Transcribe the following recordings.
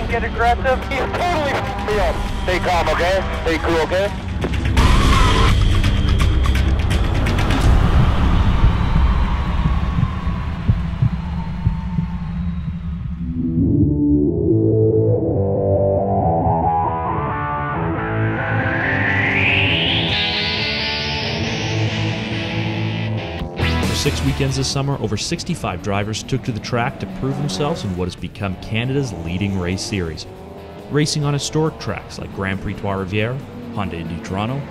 get aggressive. He's totally f***ing me up. Stay calm, okay? Stay cool, okay? For 6 weekends this summer, over 65 drivers took to the track to prove themselves in what has become Canada's leading race series. Racing on historic tracks like Grand Prix Trois-Rivières, Honda Indy Toronto,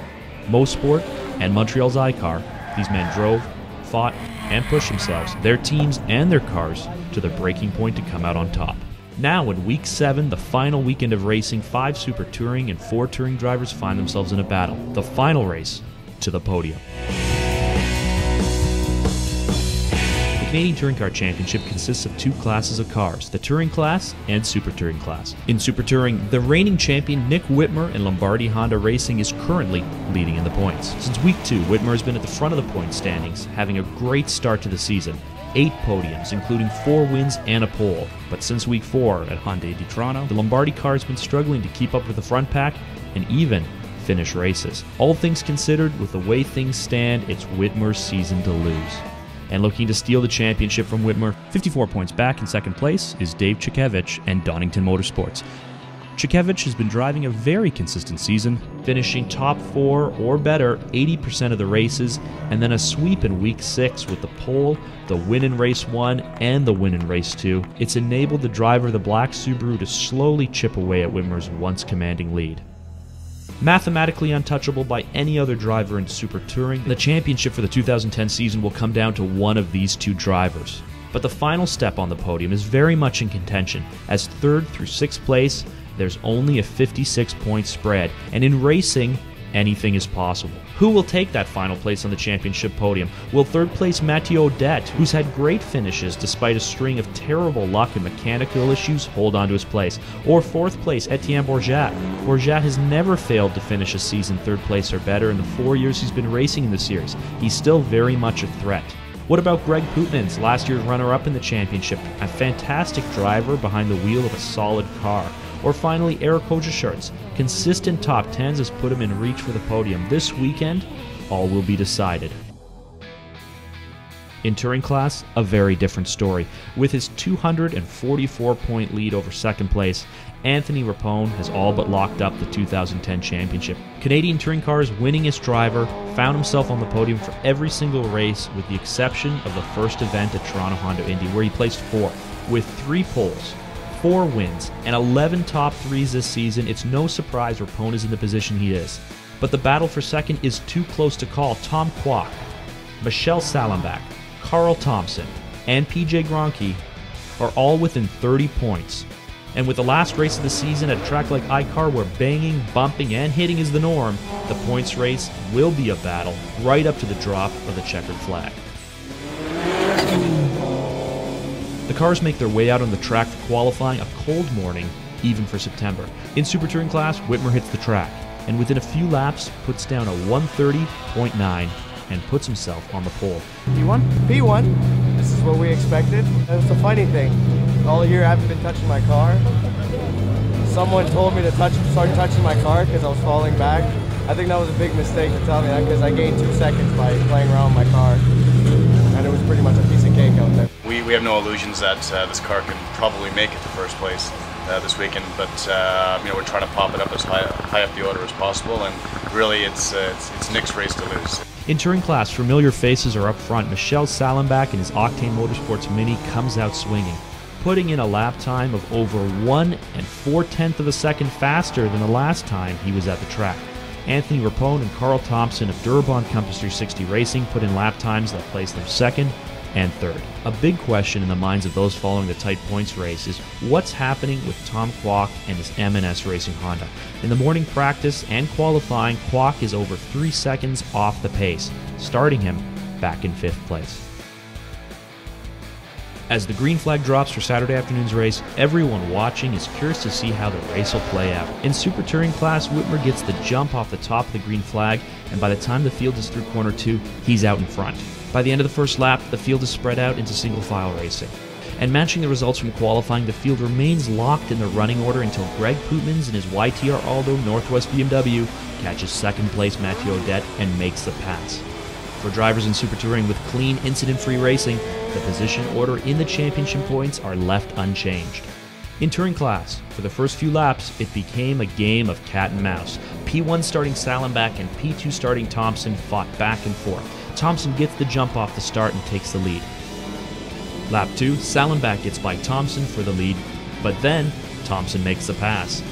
Mosport, and Montreal's iCar, these men drove, fought, and pushed themselves, their teams, and their cars to their breaking point to come out on top. Now, in Week 7, the final weekend of racing, 5 Super Touring and 4 Touring drivers find themselves in a battle. The final race to the podium. The Canadian Touring Car Championship consists of 2 classes of cars, the Touring class and Super Touring class. In Super Touring, the reigning champion Nick Whitmer in Lombardi Honda Racing is currently leading in the points. Since Week 2, Whitmer has been at the front of the point standings, having a great start to the season. 8 podiums, including 4 wins and a pole. But since Week 4 at Honda Indy Toronto, the Lombardi car has been struggling to keep up with the front pack and even finish races. All things considered, with the way things stand, it's Whitmer's season to lose. And looking to steal the championship from Whitmer, 54 points back in second place, is Dave Chikevich and Donington Motorsports. Chikevich has been driving a very consistent season, finishing top 4 or better 80% of the races, and then a sweep in Week 6 with the pole, the win in Race 1, and the win in Race 2. It's enabled the driver of the black Subaru to slowly chip away at Whitmer's once commanding lead. Mathematically untouchable by any other driver in Super Touring, the championship for the 2010 season will come down to one of these 2 drivers. But the final step on the podium is very much in contention, as 3rd through 6th place, there's only a 56-point spread, and in racing, anything is possible. Who will take that final place on the championship podium? Will 3rd place Mathieu Odette, who's had great finishes despite a string of terrible luck and mechanical issues, hold on to his place? Or 4th place Etienne Bourget? Bourget has never failed to finish a season 3rd place or better in the 4 years he's been racing in the series. He's still very much a threat. What about Greg Pootmans, last year's runner-up in the championship, a fantastic driver behind the wheel of a solid car? Or finally, Eric Hogeschartz. Consistent top 10s has put him in reach for the podium. This weekend, all will be decided. In Touring class, a very different story. With his 244-point lead over 2nd place, Anthony Rapone has all but locked up the 2010 championship. Canadian Touring Car's winningest driver found himself on the podium for every single race, with the exception of the first event at Toronto Honda Indy, where he placed 4th. With 3 poles, 4 wins, and 11 top 3s this season, it's no surprise Rapone is in the position he is. But the battle for 2nd is too close to call. Tom Kwok, Michel Sallenbach, Carl Thompson, and PJ Gronke are all within 30 points. And with the last race of the season at a track like iCar, where banging, bumping, and hitting is the norm, the points race will be a battle right up to the drop of the checkered flag. The cars make their way out on the track for qualifying, a cold morning, even for September. In Super Touring class, Whitmer hits the track, and within a few laps puts down a 130.9 and puts himself on the pole. P1? P1. This is what we expected. It's a funny thing. All year I haven't been touching my car. Someone told me to start touching my car because I was falling back. I think that was a big mistake to tell me that, because I gained 2 seconds by playing around with my car. And it was pretty much a piece of cake out there. We have no illusions that this car can probably make it to first place this weekend, but we're trying to pop it up as high up the order as possible, and really it's Nick's race to lose. In Touring class, familiar faces are up front. Michel Sallenbach in his Octane Motorsports Mini comes out swinging, putting in a lap time of over 1 4/10 of a second faster than the last time he was at the track. Anthony Rapone and Carl Thompson of Durabon Compass 360 Racing put in lap times that placed them 2nd and 3rd. A big question in the minds of those following the tight points race is what's happening with Tom Kwok and his M&S Racing Honda. In the morning practice and qualifying, Kwok is over 3 seconds off the pace, starting him back in 5th place. As the green flag drops for Saturday afternoon's race, everyone watching is curious to see how the race will play out. In Super Touring class, Whitmer gets the jump off the top of the green flag, and by the time the field is through corner 2, he's out in front. By the end of the first lap, the field is spread out into single file racing. And matching the results from qualifying, the field remains locked in the running order until Greg Pootmans in his YTR Aldo Northwest BMW catches second place Mathieu Odette and makes the pass. For drivers in Super Touring with clean, incident-free racing, the position order in the championship points are left unchanged. In Touring class, for the first few laps, it became a game of cat and mouse. P1 starting Salenbach and P2 starting Thompson fought back and forth. Thompson gets the jump off the start and takes the lead. Lap 2, Salenbach gets by Thompson for the lead, but then Thompson makes the pass.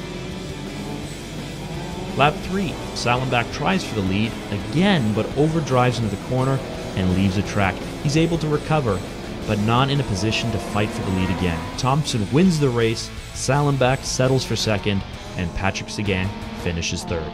Lap 3, Salenbach tries for the lead again, but overdrives into the corner and leaves the track. He's able to recover, but not in a position to fight for the lead again. Thompson wins the race, Salenbach settles for second, and Patrick Seguin finishes third.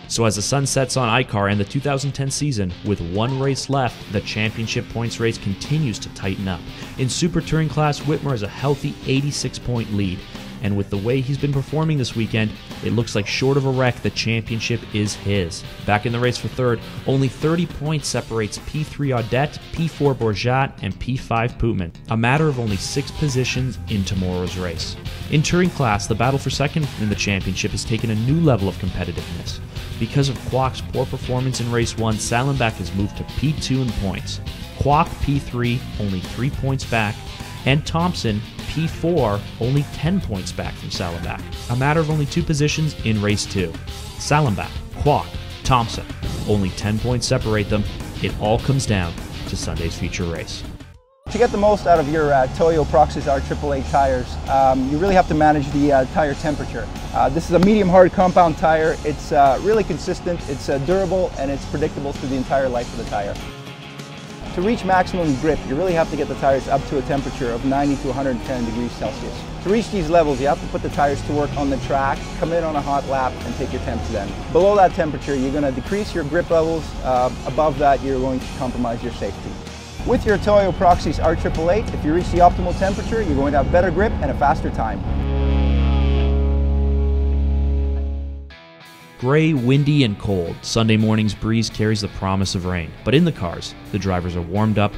So as the sun sets on iCar and the 2010 season, with one race left, the championship points race continues to tighten up. In Super Touring class, Whitmer has a healthy 86-point lead, and with the way he's been performing this weekend, it looks like short of a wreck, the championship is his. Back in the race for third, only 30 points separates P3 Odette, P4 Bourjat, and P5 Pootman, a matter of only 6 positions in tomorrow's race. In Touring class, the battle for second in the championship has taken a new level of competitiveness. Because of Kwok's poor performance in race 1, Salenbach has moved to P2 in points. Kwok P3, only 3 points back, and Thompson P4, only 10 points back from Salenbach. A matter of only 2 positions in race 2. Salenbach, Kwok, Thompson, only 10 points separate them. It all comes down to Sunday's feature race. To get the most out of your Toyo Proxys R888 tires, you really have to manage the tire temperature. This is a medium hard compound tire. It's really consistent, it's durable, and it's predictable through the entire life of the tire. To reach maximum grip, you really have to get the tires up to a temperature of 90 to 110 degrees Celsius. To reach these levels, you have to put the tires to work on the track, come in on a hot lap, and take your temps then. Below that temperature, you're going to decrease your grip levels. Above that, you're going to compromise your safety. With your Toyo Proxys R888, if you reach the optimal temperature, you're going to have better grip and a faster time. Gray, windy, and cold, Sunday morning's breeze carries the promise of rain. But in the cars, the drivers are warmed up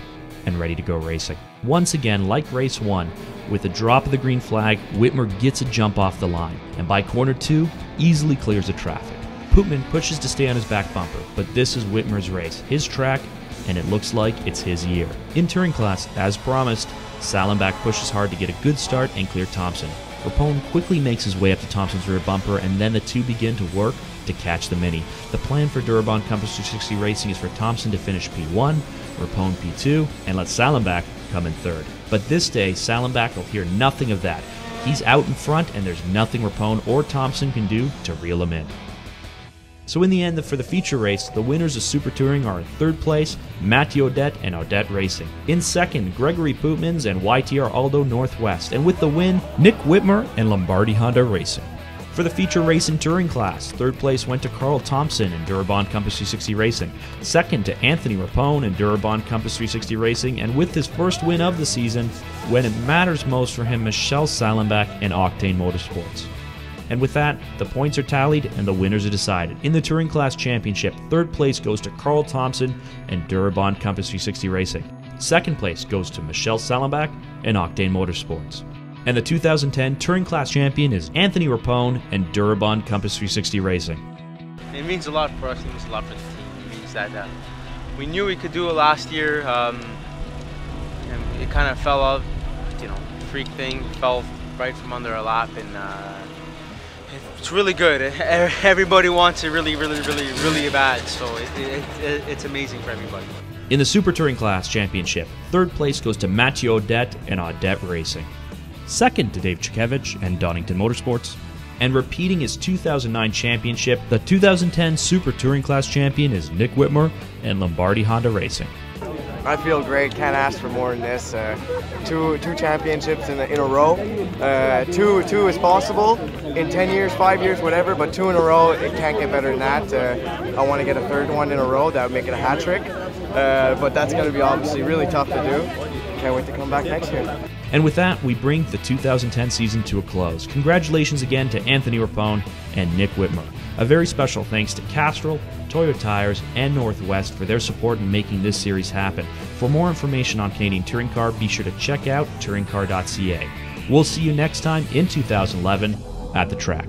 and ready to go racing. Once again, like race 1, with a drop of the green flag, Whitmer gets a jump off the line, and by corner 2, easily clears the traffic. Pootman pushes to stay on his back bumper, but this is Whitmer's race, his track, and it looks like it's his year. In Touring class, as promised, Salenbach pushes hard to get a good start and clear Thompson. Rapone quickly makes his way up to Thompson's rear bumper, and then the two begin to work to catch the Mini. The plan for Durabon Compass 360 Racing is for Thompson to finish P1, Rapone P2, and let Salenbach come in third. But this day, Salenbach will hear nothing of that. He's out in front, and there's nothing Rapone or Thompson can do to reel him in. So in the end, for the feature race, the winners of Super Touring are in third place, Mathieu Odette and Odette Racing. In second, Gregory Pootmans and YTR Aldo Northwest. And with the win, Nick Whitmer and Lombardi Honda Racing. For the feature race in Touring class, third place went to Carl Thompson in Durabon Compass 360 Racing. Second to Anthony Rapone in Durabon Compass 360 Racing. And with his first win of the season, when it matters most for him, Michel Salenbach in Octane Motorsports. And with that, the points are tallied and the winners are decided. In the Touring Class Championship, third place goes to Carl Thompson and Durabon Compass 360 Racing. Second place goes to Michel Salenbach and Octane Motorsports. And the 2010 Touring Class Champion is Anthony Rapone and Durabon Compass 360 Racing. It means a lot for us, it means a lot for the team. It means that we knew we could do it last year, and it kind of fell out, freak thing, fell right from under our lap, and it's really good. Everybody wants it really bad, so it's amazing for everybody. In the Super Touring Class Championship, third place goes to Mathieu Odette and Odette Racing. Second to Dave Chikevich and Donington Motorsports. And repeating his 2009 championship, the 2010 Super Touring Class champion is Nick Whitmer and Lombardi Honda Racing. I feel great, can't ask for more than this. Two championships in a row. Two is possible in 10 years, 5 years, whatever, but 2 in a row, it can't get better than that. I want to get a third one in a row, that would make it a hat trick. But that's going to be obviously really tough to do. Can't wait to come back next year. And with that, we bring the 2010 season to a close. Congratulations again to Anthony Rapone and Nick Whitmer. A very special thanks to Castrol, Toyo Tires, and Northwest for their support in making this series happen. For more information on Canadian Touring Car, be sure to check out touringcar.ca. We'll see you next time in 2011 at the track.